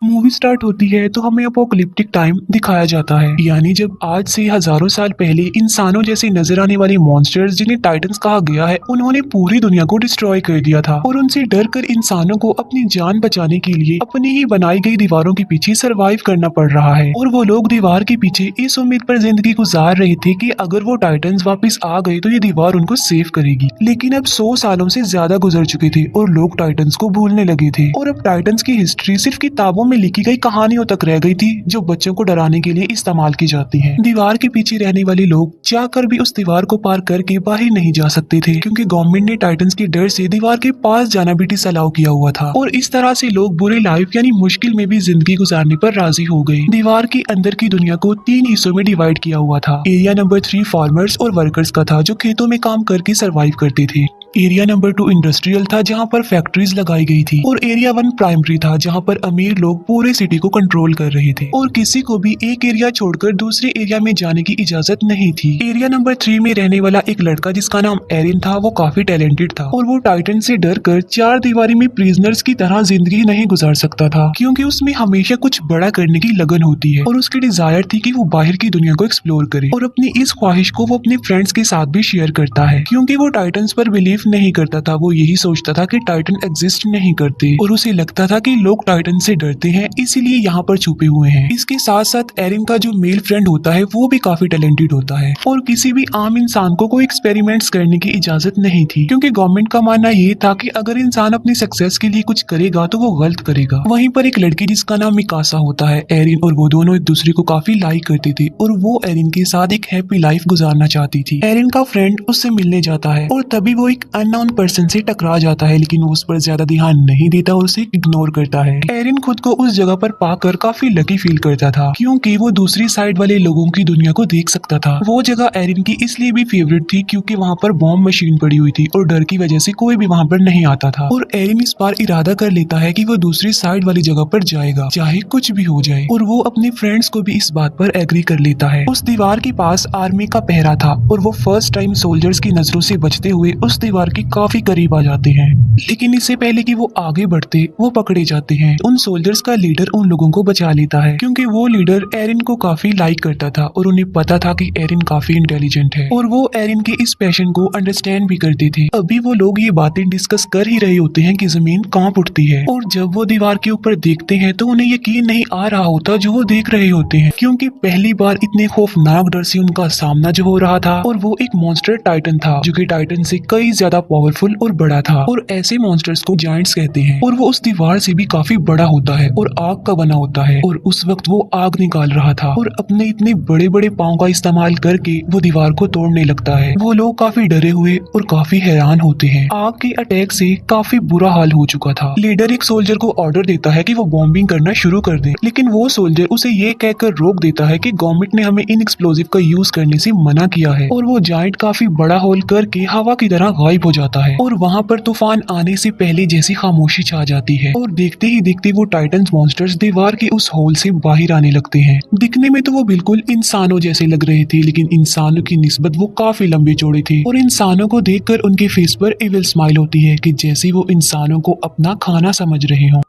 Movie start होती है तो हमें अपोकलिप्टिक टाइम दिखाया जाता है, यानी जब आज से हजारों साल पहले इंसानों जैसे नजर आने वाले मॉन्स्टर्स जिन्हें टाइटन्स कहा गया है, उन्होंने पूरी दुनिया को डिस्ट्रॉय कर दिया था और उनसे डर कर इंसानों को अपनी जान बचाने के लिए अपनी ही बनाई गई दीवारों के पीछे सरवाइव करना पड़ रहा है। और वो लोग दीवार के पीछे इस उम्मीद पर जिंदगी गुजार रहे थे कि अगर वो टाइटन्स वापस आ गए तो ये दीवार उनको सेव करेगी। लेकिन अब 100 सालों से ज्यादा गुजर चुके थे और लोग टाइटन्स को भूलने लगे थे और अब टाइटन्स की हिस्ट्री सिर्फ किताबों में लिखी गई कहानियों तक रह गई थी, जो बच्चों को डराने के लिए इस्तेमाल की जाती हैं। दीवार के पीछे रहने वाले लोग चाहकर भी उस दीवार को पार करके बाहर नहीं जा सकते थे, क्योंकि गवर्नमेंट ने टाइटन्स के डर से दीवार के पास जाना भी डिसअलाउ किया हुआ था। और इस तरह से लोग बुरी लाइफ यानी मुश्किल में भी जिंदगी गुजारने पर राजी हो गए। दीवार के अंदर की दुनिया को 3 हिस्सों में डिवाइड किया हुआ था। एरिया नंबर 3 फार्मर्स और वर्कर्स का था, जो खेतों में काम करके सरवाइव करते थे। एरिया नंबर 2 इंडस्ट्रियल था, जहाँ पर फैक्ट्रीज लगाई गई थी। और एरिया 1 प्राइमरी था, जहाँ पर अमीर लोग पूरे सिटी को कंट्रोल कर रहे थे और किसी को भी एक एरिया छोड़कर दूसरे एरिया में जाने की इजाजत नहीं थी। एरिया नंबर 3 में रहने वाला एक लड़का जिसका नाम एरिन था, वो काफी टैलेंटेड था और वो टाइटन से डर कर 4 दीवारी में प्रिजनर्स की तरह जिंदगी नहीं गुजार सकता था, क्योंकि उसमें हमेशा कुछ बड़ा करने की लगन होती है और उसकी डिजायर थी कि वो बाहर की दुनिया को एक्सप्लोर करे। और अपनी इस ख्वाहिश को वो अपने फ्रेंड्स के साथ भी शेयर करता है, क्योंकि वो टाइटन्स पर बिलीव नहीं करता था। वो यही सोचता था कि टाइटन एग्जिस्ट नहीं करते और उसे लगता था कि लोग टाइटन से डरते हैं, इसीलिए यहाँ पर छुपे हुए हैं। इसके साथ साथ एरिन का जो मेल फ्रेंड होता है वो भी काफी टैलेंटेड होता है और किसी भी आम इंसान को कोई एक्सपेरिमेंट्स करने की इजाजत नहीं थी, क्योंकि गवर्नमेंट का मानना ये था कि अगर इंसान अपनी सक्सेस के लिए कुछ करेगा तो वो गलत करेगा। वहीं पर एक लड़की जिसका नाम मिकासा होता है, एरिन और वो दोनों एक दूसरे को काफी लाइक करते थे और वो एरिन के साथ एक हैप्पी लाइफ गुजारना चाहती थी। एरिन का फ्रेंड उससे मिलने जाता है और तभी वो एक अननोन पर्सन से टकरा जाता है, लेकिन वो उस पर ज्यादा ध्यान नहीं देता और उसे इग्नोर करता है। एरिन खुद को उस जगह पर पाकर काफी लकी फील करता था, क्योंकि वो दूसरी साइड वाले लोगों की दुनिया को देख सकता था। वो जगह एरिन की इसलिए भी फेवरेट थी क्योंकि वहाँ पर बॉम्ब मशीन पड़ी हुई थी और डर की वजह से कोई भी वहाँ पर नहीं आता था। और एरिन इस बार इरादा कर लेता है कि वो दूसरी साइड वाली जगह पर जाएगा, चाहे कुछ भी हो जाए। और वो अपने फ्रेंड्स को भी इस बात पर एग्री कर लेता है। उस दीवार के पास आर्मी का पहरा था और वो फर्स्ट टाइम सोल्जर्स की नजरों से बचते हुए उस दीवार के काफी करीब आ जाते हैं। लेकिन इससे पहले कि वो आगे बढ़ते, वो पकड़े जाते हैं। उन सोल्जर्स का लीडर उन लोगों को बचा लेता है, क्योंकि वो लीडर एरिन को काफी लाइक करता था और उन्हें पता था कि एरिन काफी इंटेलिजेंट है और वो एरिन के इस पैशन को अंडरस्टैंड भी करते थे। अभी वो लोग ये बातें डिस्कस कर ही रहे होते हैं कि जमीन कांप उठती है और जब वो दीवार के ऊपर देखते हैं तो उन्हें यकीन नहीं आ रहा होता जो वो देख रहे होते हैं, क्योंकि पहली बार इतने खौफनाक डर से उनका सामना जो हो रहा था और वो एक मॉन्स्टर टाइटन था, जो कि टाइटन से कई ज्यादा पावरफुल और बड़ा था। और ऐसे मॉन्स्टर्स को जायंट्स कहते हैं और वो उस दीवार से भी काफी बड़ा होता है और आग का बना होता है। और उस वक्त वो आग निकाल रहा था और अपने इतने बड़े बड़े पाँव का इस्तेमाल करके वो दीवार को तोड़ने लगता है। वो लोग काफी डरे हुए और काफी हैरान होते हैं। आग के अटैक से काफी बुरा हाल हो चुका था। लीडर एक सोल्जर को ऑर्डर देता है कि वो बॉम्बिंग करना शुरू कर दे, लेकिन वो सोल्जर उसे ये कहकर रोक देता है कि गवर्नमेंट ने हमें इन एक्सप्लोजिव का यूज करने से मना किया है। और वो जायंट काफी बड़ा होल करके हवा की तरह गायब हो जाता है और वहाँ पर तूफान आने से पहले जैसी खामोशी छा जाती है और देखते ही देखते वो टाइटन्स मॉन्स्टर्स दीवार के उस होल से बाहर आने लगते हैं। दिखने में तो वो बिल्कुल इंसानों जैसे लग रहे थे, लेकिन इंसानों की निस्बत वो काफी लंबे चौड़े थे और इंसानों को देखकर उनके फेस पर इविल स्माइल होती है कि जैसे वो इंसानों को अपना खाना समझ रहे हों।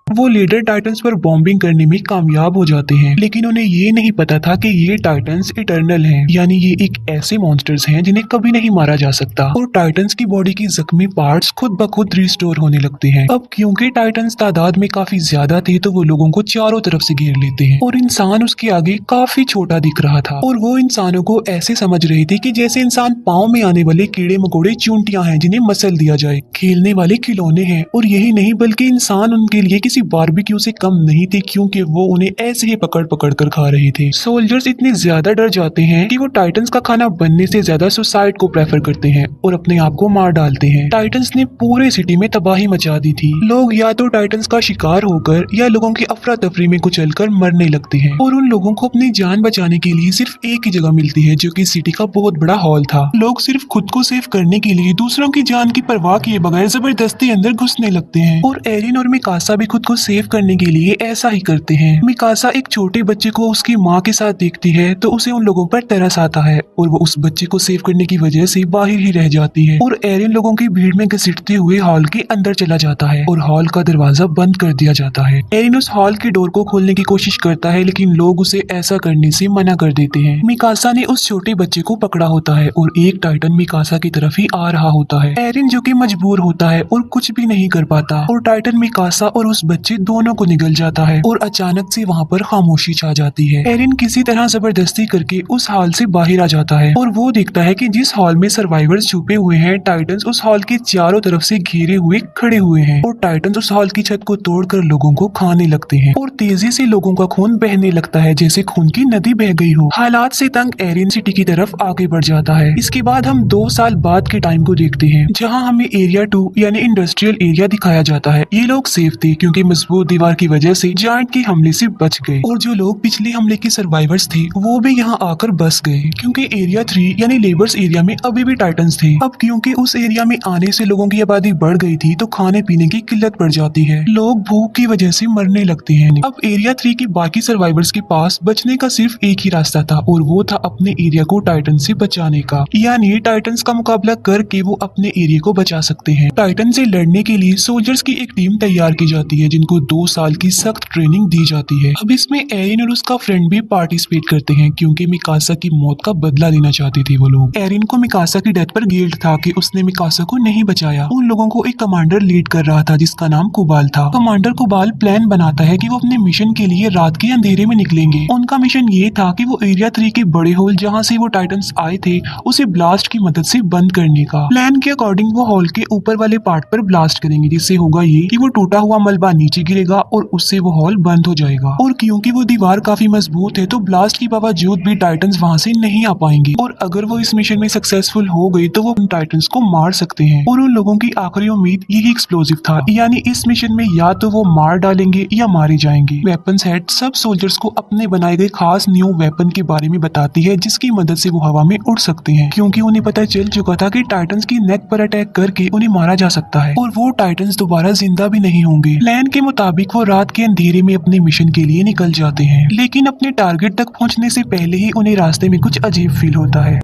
वो लीडर टाइटन्स पर बॉम्बिंग करने में कामयाब हो जाते हैं, लेकिन उन्हें ये नहीं पता था कि ये टाइटन्स इटर्नल हैं, यानी ये एक ऐसे मॉन्स्टर्स हैं जिन्हें कभी नहीं मारा जा सकता। और टाइटन्स की बॉडी की जख्मी पार्ट्स खुद ब खुद रिस्टोर होने लगते हैं। अब क्योंकि टाइटन्स तादाद में काफी ज्यादा थे तो वो लोगों को चारों तरफ से घेर लेते हैं और इंसान उसके आगे काफी छोटा दिख रहा था। और वो इंसानों को ऐसे समझ रहे थे कि जैसे इंसान पाँव में आने वाले कीड़े मकोड़े चूंटियां हैं जिन्हें मसल दिया जाए, खेलने वाले खिलौने हैं। और यही नहीं बल्कि इंसान उनके लिए किसी बारबेक्यू से कम नहीं थे, क्योंकि वो उन्हें ऐसे ही पकड़ पकड़ कर खा रहे थे। सोल्जर्स इतने ज्यादा डर जाते हैं कि वो टाइटन्स का खाना बनने से ज्यादा सुसाइड को प्रेफर करते हैं और अपने आप को मार डालते हैं। टाइटन्स ने पूरे सिटी में तबाही मचा दी थी। लोग या तो टाइटन्स का शिकार होकर या लोगों की अफरा तफरी में कुचलकर मरने लगते हैं और उन लोगों को अपनी जान बचाने के लिए सिर्फ एक ही जगह मिलती है, जो कि सिटी का बहुत बड़ा हॉल था। लोग सिर्फ खुद को सेव करने के लिए दूसरों की जान की परवाह किए बगैर जबरदस्ती अंदर घुसने लगते हैं और एरिन और मिकासा भी खुद को सेव करने के लिए ऐसा ही करते हैं। मिकासा एक छोटे बच्चे को उसकी माँ के साथ देखती है तो उसे उन लोगों पर तरस आता है और वो उस बच्चे को सेव करने की वजह से बाहर ही रह जाती है और एरिन लोगों की भीड़ में घसीटते हुए हॉल के अंदर चला जाता है और हॉल का दरवाजा बंद कर दिया जाता है। एरिन उस हॉल की डोर को खोलने की कोशिश करता है लेकिन लोग उसे ऐसा करने से मना कर देते हैं। मिकासा ने उस छोटे बच्चे को पकड़ा होता है और एक टाइटन मिकासा की तरफ ही आ रहा होता है। एरिन जो कि मजबूर होता है और कुछ भी नहीं कर पाता और टाइटन मिकासा और उस बच्चे दोनों को निगल जाता है और अचानक से वहाँ पर खामोशी छा जाती है। एरिन किसी तरह जबरदस्ती करके उस हॉल से बाहर आ जाता है और वो देखता है कि जिस हॉल में सर्वाइवर्स छुपे हुए हैं टाइटन्स उस हॉल के चारों तरफ से घेरे हुए खड़े हुए हैं और टाइटन्स उस हॉल की छत को तोड़कर लोगों को खाने लगते हैं और तेजी से लोगों का खून बहने लगता है जैसे खून की नदी बह गई हो। हालात से तंग एरिन सिटी की तरफ आगे बढ़ जाता है। इसके बाद हम 2 साल बाद के टाइम को देखते हैं जहाँ हमें एरिया 2 यानी इंडस्ट्रियल एरिया दिखाया जाता है। ये लोग सेफ थे क्योंकि मजबूत दीवार की वजह से जायंट के हमले से बच गए और जो लोग पिछले हमले के सर्वाइवर्स थे वो भी यहाँ आकर बस गए क्योंकि एरिया 3 यानी लेबर्स एरिया में अभी भी टाइटन्स थे। अब क्योंकि उस एरिया में आने से लोगों की आबादी बढ़ गई थी तो खाने पीने की किल्लत पड़ जाती है, लोग भूख की वजह से मरने लगते हैं। अब एरिया 3 के बाकी सर्वाइवर्स के पास बचने का सिर्फ एक ही रास्ता था और वो था अपने एरिया को टाइटन से बचाने का, यानी टाइटन्स का मुकाबला करके वो अपने एरिया को बचा सकते हैं। टाइटन से लड़ने के लिए सोल्जर्स की एक टीम तैयार की जाती है जिनको 2 साल की सख्त ट्रेनिंग दी जाती है। अब इसमें एरिन और उसका फ्रेंड भी पार्टिसिपेट करते हैं क्योंकि मिकासा की मौत का बदला लेना चाहते थे वो लोग। एरिन को मिकासा की डेथ पर गिल्ट था कि उसने मिकासा को नहीं बचाया। उन लोगों को एक कमांडर लीड कर रहा था जिसका नाम कुबाल था। कमांडर कुबाल प्लान बनाता है कि वो अपने मिशन के लिए रात के अंधेरे में निकलेंगे। उनका मिशन ये था कि वो एरिया 3 के बड़े होल जहाँ से वो टाइटन्स आए थे उसे ब्लास्ट की मदद से बंद करने का। प्लान के अकॉर्डिंग वो हॉल के ऊपर वाले पार्ट पर ब्लास्ट करेंगे जिससे होगा ये कि वो टूटा हुआ मलबा नीचे गिरेगा और उससे वो हॉल बंद हो जाएगा और क्योंकि वो दीवार काफी मजबूत है तो ब्लास्ट के बावजूद भी टाइटन्स वहाँ से नहीं आ पाएंगे और अगर वो इस मिशन में सक्सेसफुल हो गई तो वो उन टाइटन्स को मार सकते हैं। और उन लोगों की आखिरी उम्मीद यही एक्सप्लोजिव था, यानी इस मिशन में या तो वो मार डालेंगे या मारे जाएंगे। वेपन्स हेड सब सोल्जर्स को अपने बनाए गए खास न्यू वेपन के बारे में बताती है जिसकी मदद से वो हवा में उड़ सकते हैं क्योंकि उन्हें पता चल चुका था कि टाइटन्स की नेक पर अटैक करके उन्हें मारा जा सकता है और वो टाइटन्स दोबारा जिंदा भी नहीं होंगे। प्लान के मुताबिक वो रात के अंधेरे में अपने मिशन के लिए निकल जाते हैं लेकिन अपने टारगेट तक पहुंचने से पहले ही उन्हें रास्ते में कुछ अजीब फील होता है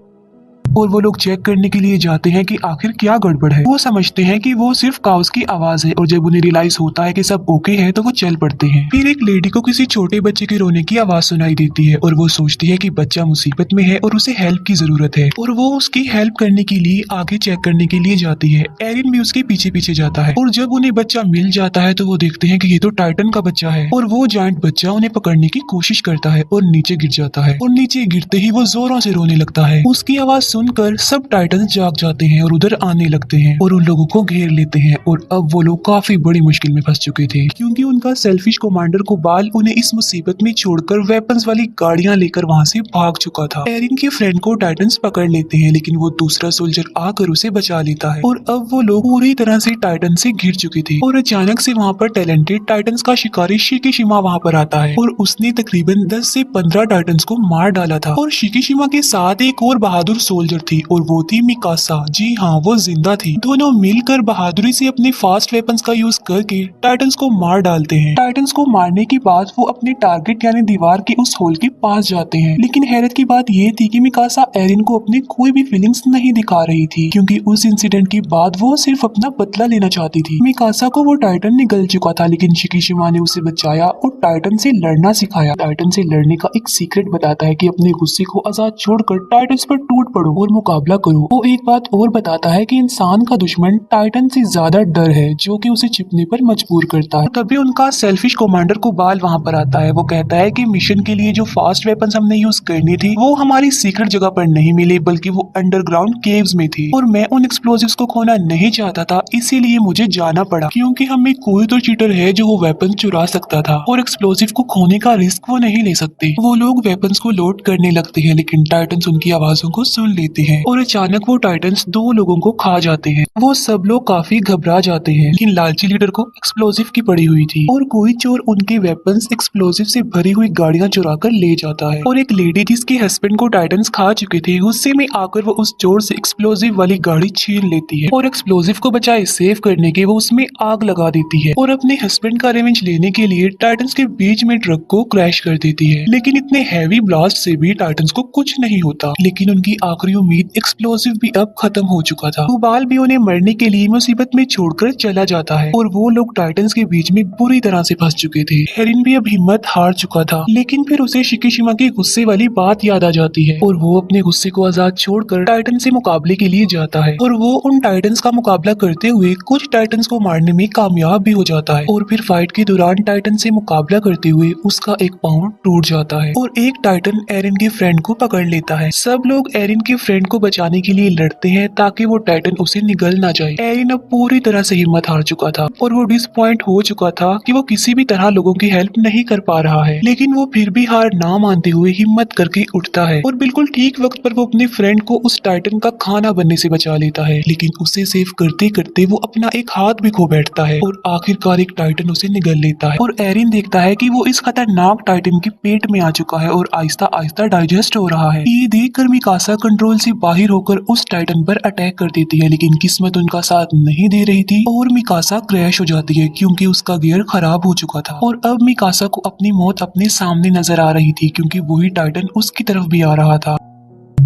और वो लोग चेक करने के लिए जाते हैं कि आखिर क्या गड़बड़ है। वो समझते हैं कि वो सिर्फ काउस की आवाज है और जब उन्हें रियलाइज होता है कि सब ओके है तो वो चल पड़ते हैं। फिर एक लेडी को किसी छोटे बच्चे के रोने की आवाज सुनाई देती है और वो सोचती है कि बच्चा मुसीबत में है और उसे हेल्प की जरूरत है और वो उसकी हेल्प करने के लिए आगे चेक करने के लिए जाती है। एरिन भी उसके पीछे पीछे जाता है और जब उन्हें बच्चा मिल जाता है तो वो देखते हैं कि ये तो टाइटन का बच्चा है और वो जायंट बच्चा उन्हें पकड़ने की कोशिश करता है और नीचे गिर जाता है और नीचे गिरते ही वो जोरों से रोने लगता है। उसकी आवाज सुनकर सब टाइटन्स जाग जाते हैं और उधर आने लगते हैं और उन लोगों को घेर लेते हैं और अब वो लोग काफी बड़ी मुश्किल में फंस चुके थे क्योंकि उनका सेल्फिश कमांडर कुबाल उन्हें इस मुसीबत में छोड़कर वेपन्स वाली गाड़ियां लेकर वहां से भाग चुका था। एरिन के फ्रेंड को टाइटन्स पकड़ लेते हैं लेकिन वो दूसरा सोल्जर आकर उसे बचा लेता है और अब वो लोग पूरी तरह से टाइटन से घिर चुके थे और अचानक से वहाँ पर टैलेंटेड टाइटन्स का शिकारी शिकीशिमा वहाँ पर आता है और उसने तकरीबन 10 से 15 टाइटन्स को मार डाला था और शिकीशिमा के साथ एक और बहादुर सोल्जर थी और वो थी मिकासा। जी हाँ, वो जिंदा थी। दोनों मिलकर बहादुरी से अपने फास्ट वेपन्स का यूज करके टाइटन्स को मार डालते हैं। टाइटन्स को मारने के बाद वो अपने टारगेट यानी दीवार के उस होल के पास जाते हैं लेकिन हैरत की बात ये थी कि मिकासा एरिन को अपनी कोई भी फीलिंग्स नहीं दिखा रही थी क्योंकि उस इंसिडेंट के बाद वो सिर्फ अपना बदला लेना चाहती थी। मिकासा को वो टाइटन निगल चुका था लेकिन शिकीशिमा ने उसे बचाया और टाइटन से लड़ना सिखाया। टाइटन से लड़ने का एक सीक्रेट बताता है कि अपने गुस्से को आजाद छोड़कर टाइटन्स पर टूट पड़ो और मुकाबला करो। वो एक बात और बताता है कि इंसान का दुश्मन टाइटन से ज्यादा डर है जो कि उसे छिपने पर मजबूर करता है। तभी उनका सेल्फिश कमांडर कुबाल वहाँ पर आता है। वो कहता है कि मिशन के लिए जो फास्ट वेपन्स हमने यूज करनी थी वो हमारी सीक्रेट जगह पर नहीं मिली बल्कि वो अंडरग्राउंड केव्स में थी और मैं उन एक्सप्लोजिव्स को खोना नहीं चाहता था, इसीलिए मुझे जाना पड़ा क्योंकि हम में कोई तो चीटर है जो वो वेपन चुरा सकता था और एक्सप्लोजिव को खोने का रिस्क वो नहीं ले सकते। वो लोग वेपन्स को लोड करने लगते हैं लेकिन टाइटन्स उनकी आवाजों को सुन लेते हैं और अचानक वो टाइटन्स दो लोगों को खा जाते हैं। वो सब लोग काफी घबरा जाते हैं, लेकिन लालची लीडर को एक्सप्लोजिव की पड़ी हुई थी और कोई चोर उनके वेपन्स एक्सप्लोजिव से भरी हुई गाड़ियां चुरा कर ले जाता है और एक लेडी जिसके हस्बैंड को टाइटन्स खा चुके थे गुस्से में आकर वो उस चोर से एक्सप्लोजिव वाली गाड़ी छीन लेती है और एक्सप्लोजिव को बचाए सेव करने के वो उसमें आग लगा देती है और अपने हस्बैंड का रिवेंज लेने के लिए टाइटन्स के बीच में ट्रक को क्रैश कर देती है। लेकिन इतने हैवी ब्लास्ट से भी टाइटन्स को कुछ नहीं होता, लेकिन उनकी आखिरी उम्मीद एक्सप्लोजिव भी अब खत्म हो चुका था। कुबाल भी उन्हें मरने के लिए मुसीबत में छोड़कर चला जाता है और वो लोग टाइटन्स के बीच में बुरी तरह से फंस चुके थे। एरिन भी अब हिम्मत हार चुका था, लेकिन फिर उसे शिकीशिमा की गुस्से वाली बात याद आ जाती है और वो अपने गुस्से को आजाद छोड़कर टाइटन से मुकाबले के लिए जाता है और वो उन टाइटन्स का मुकाबला करते हुए कुछ टाइटन्स को मारने में कामयाब भी हो जाता है और फिर फाइट के दौरान टाइटन से मुकाबला करते हुए उसका एक पाँव टूट जाता है और एक टाइटन एरिन के फ्रेंड को पकड़ लेता है। सब लोग एरिन के फ्रेंड को बचाने के लिए लड़ते हैं ताकि वो टाइटन उसे निगल ना जाए। एरिन अब पूरी तरह से हिम्मत हार चुका था और वो डिसपॉइंट हो चुका था कि वो किसी भी तरह लोगों की हेल्प नहीं कर पा रहा है, लेकिन वो फिर भी हार ना मानते हुए हिम्मत करके उठता है और बिल्कुल ठीक वक्त पर वो अपने फ्रेंड को उस टाइटन का खाना बनने से बचा लेता है। लेकिन उसे सेव करते करते वो अपना एक हाथ भी खो बैठता है और आखिरकार एक टाइटन उसे निगल लेता है और एरिन देखता है कि वो इस खतरनाक टाइटन के पेट में आ चुका है और आहिस्ता आहिस्ता डाइजेस्ट हो रहा है। ये देखकर मिकासा कंट्रोल से बाहर होकर उस टाइटन पर अटैक कर देती है, लेकिन किस्मत उनका साथ नहीं दे रही थी और मिकासा क्रैश हो जाती है क्योंकि उसका गियर खराब हो चुका था और अब मिकासा को अपनी मौत अपने सामने नजर आ रही थी क्योंकि वही टाइटन उसकी तरफ भी आ रहा था।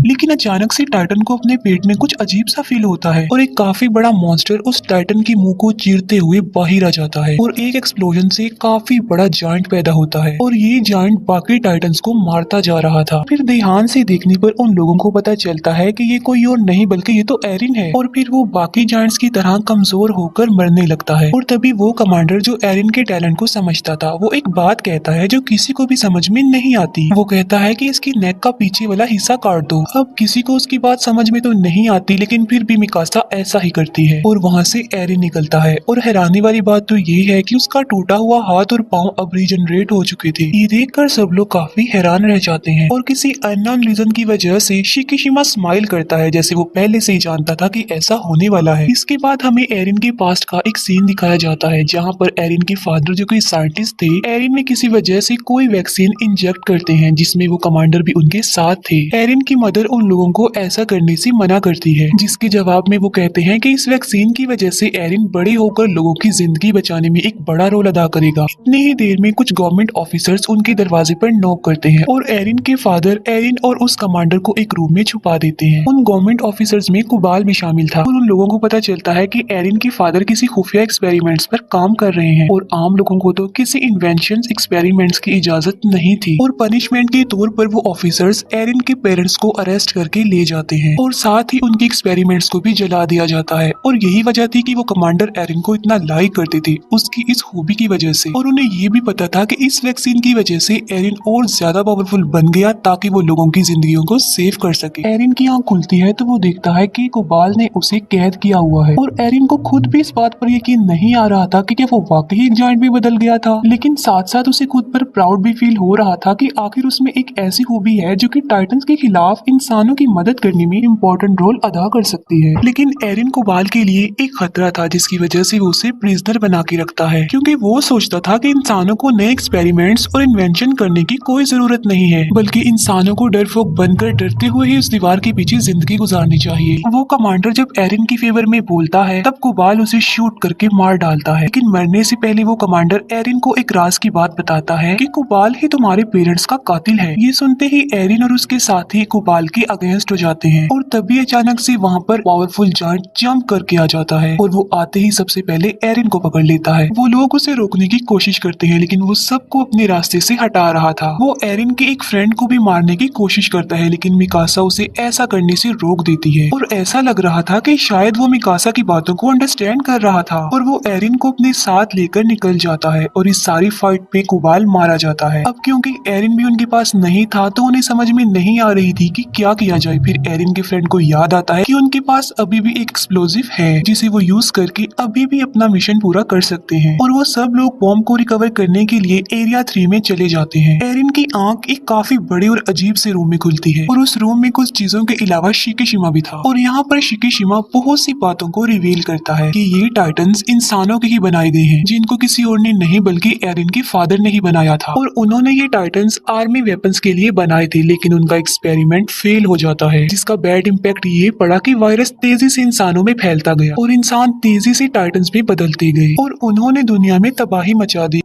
लेकिन अचानक से टाइटन को अपने पेट में कुछ अजीब सा फील होता है और एक काफी बड़ा मॉन्स्टर उस टाइटन के मुंह को चीरते हुए बाहर आ जाता है और एक एक्सप्लोजन से काफी बड़ा जायंट पैदा होता है और ये जायंट बाकी टाइटन्स को मारता जा रहा था। फिर ध्यान से देखने पर उन लोगों को पता चलता है कि ये कोई और नहीं बल्कि ये तो एरिन है और फिर वो बाकी जायंट्स की तरह कमजोर होकर मरने लगता है और तभी वो कमांडर जो एरिन के टैलेंट को समझता था वो एक बात कहता है जो किसी को भी समझ में नहीं आती। वो कहता है कि इसकी नेक का पीछे वाला हिस्सा काट दो। अब किसी को उसकी बात समझ में तो नहीं आती, लेकिन फिर भी मिकासा ऐसा ही करती है और वहाँ से एरिन निकलता है और हैरानी वाली बात तो ये है कि उसका टूटा हुआ हाथ और पाँव अब रीजनरेट हो चुके थे। ये देखकर सब लोग काफी हैरान रह जाते हैं और किसी अननोन रीजन की वजह से शिकीशिमा स्माइल करता है जैसे वो पहले से ही जानता था कि ऐसा होने वाला है। इसके बाद हमें एरिन के पास्ट का एक सीन दिखाया जाता है जहाँ पर एरिन के फादर जो कि साइंटिस्ट थे एरिन में किसी वजह से कोई वैक्सीन इंजेक्ट करते हैं जिसमें वो कमांडर भी उनके साथ थे। एरिन की मदर उन लोगों को ऐसा करने से मना करती है, जिसके जवाब में वो कहते हैं कि इस वैक्सीन की वजह से एरिन बड़े होकर लोगों की जिंदगी बचाने में एक बड़ा रोल अदा करेगा। इतनी ही देर में कुछ गवर्नमेंट ऑफिसर्स उनके दरवाजे पर नॉक करते हैं और एरिन के फादर एरिन और उस कमांडर को एक रूम में छुपा देते हैं। उन गवर्नमेंट ऑफिसर्स में कुबाल भी शामिल था और उन लोगों को पता चलता है कि एरिन के फादर किसी खुफिया एक्सपेरिमेंट्स पर काम कर रहे हैं और आम लोगों को तो किसी इन्वेंशन एक्सपेरिमेंट्स की इजाजत नहीं थी और पनिशमेंट के तौर पर वो ऑफिसर्स एरिन के पेरेंट्स को अरेस्ट करके ले जाते हैं और साथ ही उनके एक्सपेरिमेंट्स को भी जला दिया जाता है और यही वजह थी कि वो कमांडर एरिन को इतना लाइक करते थे उसकी इस खूबी की वजह से और उन्हें ये भी पता था कि इस वैक्सीन की वजह से एरिन और ज्यादा पावरफुल बन गया ताकि वो लोगों की जिंदगियों को सेव कर सके। एरिन की आंख खुलती है तो वो देखता है कि कुबाल ने उसे कैद किया हुआ है और एरिन को खुद भी इस बात पर यकीन नहीं आ रहा था कि क्या वो वाकई एक जायंट भी बदल गया था, लेकिन साथ साथ उसे खुद पर प्राउड भी फील हो रहा था कि आखिर उसमें एक ऐसी खूबी है जो कि टाइटन्स के खिलाफ इंसानों की मदद करने में इम्पोर्टेंट रोल अदा कर सकती है। लेकिन एरिन कुबाल के लिए एक खतरा था जिसकी वजह से वो उसे प्रिजनर बना के रखता है क्योंकि वो सोचता था कि इंसानों को नए एक्सपेरिमेंट्स और इन्वेंशन करने की कोई जरूरत नहीं है, बल्कि इंसानों को डरपोक बनकर डरते हुए ही उस दीवार के पीछे जिंदगी गुजारनी चाहिए। वो कमांडर जब एरिन की फेवर में बोलता है तब कुबाल उसे शूट करके मार डालता है, लेकिन मरने से पहले वो कमांडर एरिन को एक राज की बात बताता है कि कुबाल ही तुम्हारे पेरेंट्स का कातिल है। ये सुनते ही एरिन और उसके साथी कुबाल के अगेंस्ट हो जाते हैं और तभी अचानक से वहाँ पर पावरफुल जायंट जंप करके आ जाता है और वो आते ही सबसे पहले एरिन को पकड़ लेता है। वो लोग उसे रोकने की कोशिश करते हैं लेकिन वो सबको अपने रास्ते से हटा रहा था। वो एरिन के एक फ्रेंड को भी मारने की कोशिश करता है लेकिन मिकासा उसे ऐसा करने से रोक देती है और ऐसा लग रहा था कि शायद वो मिकासा की बातों को अंडरस्टैंड कर रहा था और वो एरिन को अपने साथ लेकर निकल जाता है और इस सारी फाइट पे कुबाल मारा जाता है। अब क्योंकि एरिन भी उनके पास नहीं था तो उन्हें समझ में नहीं आ रही थी कि क्या किया जाए। फिर एरिन के फ्रेंड को याद आता है कि उनके पास अभी भी एक एक्सप्लोजिव है जिसे वो यूज करके अभी भी अपना मिशन पूरा कर सकते हैं, और वो सब लोग बॉम्ब को रिकवर करने के लिए एरिया 3 में चले जाते हैं। एरिन की आंख एक काफी बड़े और अजीब से रूम में खुलती है और उस रूम में कुछ चीजों के अलावा शिकिशिमा भी था, और यहाँ पर शिकिशिमा बहुत सी बातों को रिवील करता है कि ये टाइटन्स इंसानों के ही बनाए गए हैं, जिनको किसी और ने नहीं बल्कि एरिन के फादर ने ही बनाया था। और उन्होंने ये टाइटन्स आर्मी वेपन्स के लिए बनाए थे, लेकिन उनका एक्सपेरिमेंट फेल हो जाता है, जिसका बैड इम्पैक्ट ये पड़ा कि वायरस तेजी से इंसानों में फैलता गया और इंसान तेजी से टाइटन्स में बदलते गए और उन्होंने दुनिया में तबाही मचा दी।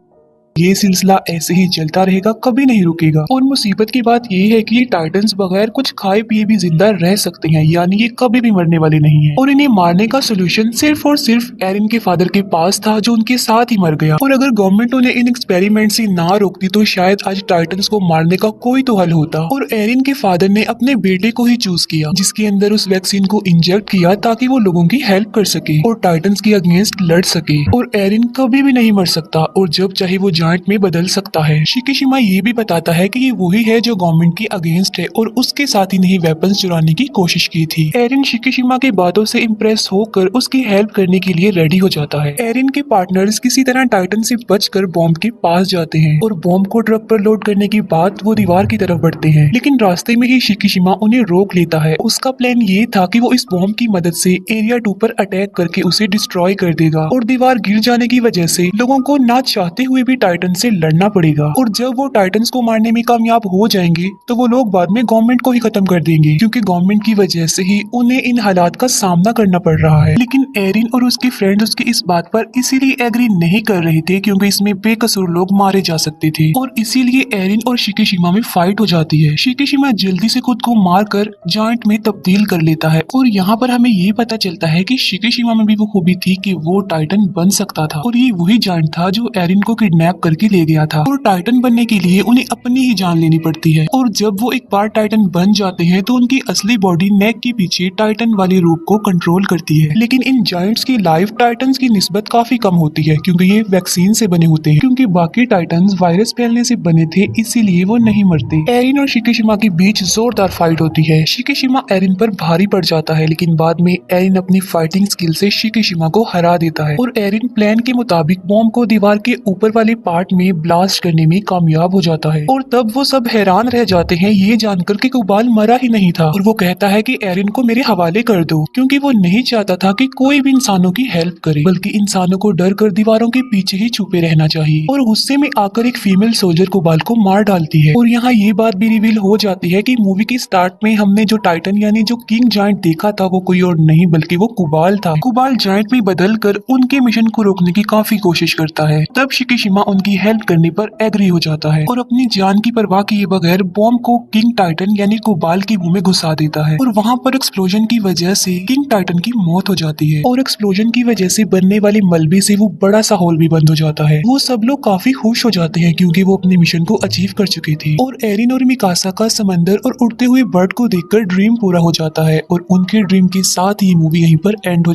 ये सिलसिला ऐसे ही चलता रहेगा, कभी नहीं रुकेगा। और मुसीबत की बात ये है कि ये टाइटन्स बगैर कुछ खाए पिए भी जिंदा रह सकते हैं, यानी ये कभी भी मरने वाले नहीं है। और इन्हें मारने का सोल्यूशन सिर्फ और सिर्फ एरिन के फादर के पास था, जो उनके साथ ही मर गया। और अगर गवर्नमेंट उन्हें इन एक्सपेरिमेंट से ना रोकती तो शायद आज टाइटन्स को मारने का कोई तो हल होता। और एरिन के फादर ने अपने बेटे को ही चूज किया, जिसके अंदर उस वैक्सीन को इंजेक्ट किया ताकि वो लोगों की हेल्प कर सके और टाइटन्स के अगेंस्ट लड़ सके। और एरिन कभी भी नहीं मर सकता और जब चाहे वो जायंट में बदल सकता है। शिकिशिमा ये भी बताता है कि ये वही है जो गवर्नमेंट के अगेंस्ट है और उसके साथ ही नहीं वेपन्स चुराने की कोशिश की थी। एरिन शिकिशिमा की बातों से इम्प्रेस होकर उसकी हेल्प करने के लिए रेडी हो जाता है। एरिन के पार्टनर्स किसी तरह टाइटन से बचकर बॉम्ब के पास जाते हैं और बॉम्ब को ट्रक पर लोड करने के बाद वो दीवार की तरफ बढ़ते हैं, लेकिन रास्ते में ही शिकिशिमा उन्हें रोक लेता है। उसका प्लान ये था कि वो इस बॉम्ब की मदद से एरिया 2 पर अटैक करके उसे डिस्ट्रॉय कर देगा और दीवार गिर जाने की वजह से लोगों को ना चाहते हुए भी टाइटन से लड़ना पड़ेगा। और जब वो टाइटन्स को मारने में कामयाब हो जाएंगे तो वो लोग बाद में गवर्नमेंट को ही खत्म कर देंगे, क्योंकि गवर्नमेंट की वजह से ही उन्हें इन हालात का सामना करना पड़ रहा है। लेकिन एरिन और उसके फ्रेंड्स उसकी इस बात पर इसीलिए एग्री नहीं कर रहे थे क्योंकि इसमें बेकसूर लोग मारे जा सकते थे, और इसीलिए एरिन और शिकिशिमा में फाइट हो जाती है। शिकिशिमा जल्दी से खुद को मारकर जायंट में तब्दील कर लेता है और यहाँ पर हमें ये पता चलता है कि शिकिशिमा में भी वो खूबी थी कि वो टाइटन बन सकता था, और ये वही जायंट था जो एरिन को किडनैप करके ले गया था। और टाइटन बनने के लिए उन्हें अपनी ही जान लेनी पड़ती है, और जब वो एक बार टाइटन बन जाते हैं तो उनकी असली बॉडी नेक के पीछे टाइटन वाले रूप को कंट्रोल करती है। लेकिन इन जायंट्स की लाइफ टाइटन्स की निस्बत काफी कम होती है, क्योंकि ये वैक्सीन से बने होते हैं। क्योंकि बाकी टाइटन्स वायरस फैलने से बने थे, इसीलिए वो नहीं मरते। एरिन और शिकिशिमा के बीच जोरदार फाइट होती है। शिकिशिमा एरिन पर भारी पड़ जाता है, लेकिन बाद में एरिन अपनी फाइटिंग स्किल से शिकिशिमा को हरा देता है और एरिन प्लान के मुताबिक बॉम्ब को दीवार के ऊपर वाले पार्ट में ब्लास्ट करने में कामयाब हो जाता है। और तब वो सब हैरान रह जाते हैं ये जानकर कि कुबाल मरा ही नहीं था, और वो कहता है कि एरिन को मेरे हवाले कर दो, क्योंकि वो नहीं चाहता था कि कोई भी इंसानों की हेल्प करे, बल्कि इंसानों को डर कर दीवारों के पीछे ही छुपे रहना चाहिए। और गुस्से में आकर एक फीमेल सोल्जर कुबाल को मार डालती है। और यहाँ ये बात भी रिवील हो जाती है कि मूवी के स्टार्ट में हमने जो टाइटन यानी जो किंग जायंट देखा था वो कोई और नहीं बल्कि वो कुबाल था। कुबाल जायंट में बदल कर उनके मिशन को रोकने की काफी कोशिश करता है। तब शिकिशिमा उनकी हेल्प करने पर एग्री हो जाता है और अपनी जान की परवाह किए बगैर बॉम्ब को किंग टाइटन यानी कुबाल के मुंह में घुसा देता है, और वहाँ पर एक्सप्लोजन की वजह से किंग टाइटन की मौत हो जाती है। और एक्सप्लोजन की वजह से बनने वाले मलबे से वो बड़ा सा होल भी बंद हो जाता है। वो सब लोग काफी खुश हो जाते हैं क्योंकि वो अपने मिशन को अचीव कर चुके थे। और एरिन और मिकासा का समंदर और उड़ते हुए बर्ड को देखकर ड्रीम पूरा हो जाता है, और उनके ड्रीम के साथ ही मूवी यहीं पर एंड हो